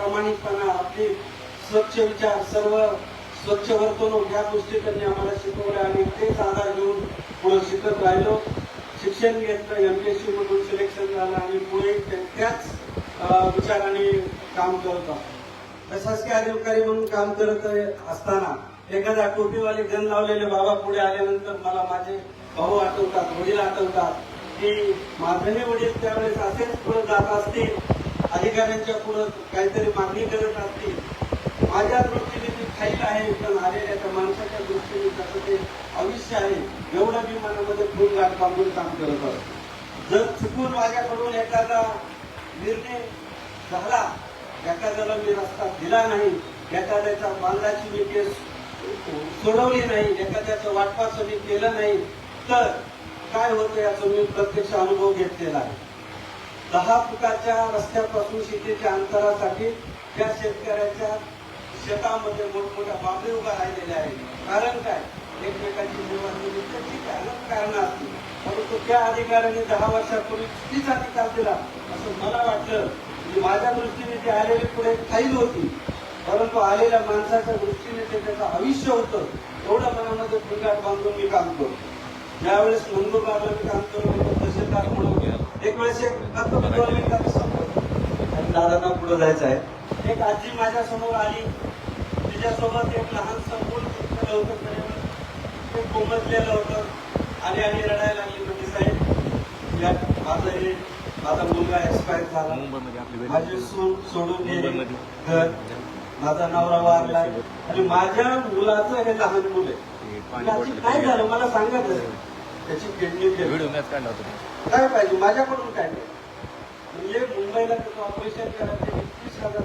प्रामाणिकपणा, आपली स्वच्छ विचार, सर्व स्वच्छ वर्तणूक या गोष्टी त्यांनी आम्हाला शिकवल्या आणि तेच आधार घेऊन पुढे शिकत राहिलो. शिक्षण घेतलं, MPSC मधून सिलेक्शन झालं आणि पुढे त्याच विचाराने काम करत असतो. प्रशासकीय अधिकारी म्हणून काम करत असताना एखादा टोपीवाले गण लावलेले बाबा पुढे आल्यानंतर मला माझे भाऊ आठवतात, वडील आठवतात की माझे वडील त्यावेळेस असेच पुढे जात असतील, अधिकाऱ्यांच्या पुढे काहीतरी मागणी करत असतील. माझ्या दृष्टीने ती फाईल आहे, पण आलेल्या त्या माणसाच्या दृष्टीने त्याचं ते आयुष्य आहे, एवढं मी मनामध्ये खूप गाठ बांधून काम करत असतो. जर चुकून माझ्याकडून एखादा निर्णय झाला, एखाद्याला मी रस्ता दिला नाही, एखाद्याच्या बांधाची मी केस सोडवली नाही, एखाद्याचं वाटपाचं मी केलं नाही, तर काय होतं याचा मी प्रत्यक्ष अनुभव घेतलेला आहे. 10 फुटाच्या रस्त्यापासून शेतीच्या अंतरासाठी त्या शेतकऱ्याच्या शेतामध्ये मोठमोठ्या बांबे उभ्या राहिलेल्या आहेत. कारण काय? एकमेकाची निवडणुकीची ठीक आहे, अनेक कारणं असतील, परंतु त्या अधिकाऱ्याने 10 वर्षापूर्वी चुकीचा निकाल दिला असं मला वाटलं. की माझ्या दृष्टीने ती आलेली पुढे फाईल होती, परंतु आलेल्या माणसाच्या दृष्टीने ते त्याचं आयुष्य होतं. एवढं मनामध्ये फुलगाट बांधून मी काम करतो. ज्यावेळेस नंदुरबारला मी काम करत होतो तहसीलदार म्हणून, एक वेळेस दादांना पुढे जायचं आहे, एक आजी माझ्या समोर आली, तिच्यासोबत एक लहानसं मूल घेतलेलं होतं, ते कोमजलेलं होतं आणि रडायला लागली. म्हणजे साहेब, या माझा मुलगा एक्सपायर झाला, माझी सून सोडून गेली घर, माझा नवरा वारला आणि माझ्या मुलाचं हे लहान मुल आहे. काय झालं मला सांगा, त्याची किडनी काय पाहिजे माझ्याकडून काय नाही. म्हणजे मुंबईला त्याचं ऑपरेशन करायचं 21,000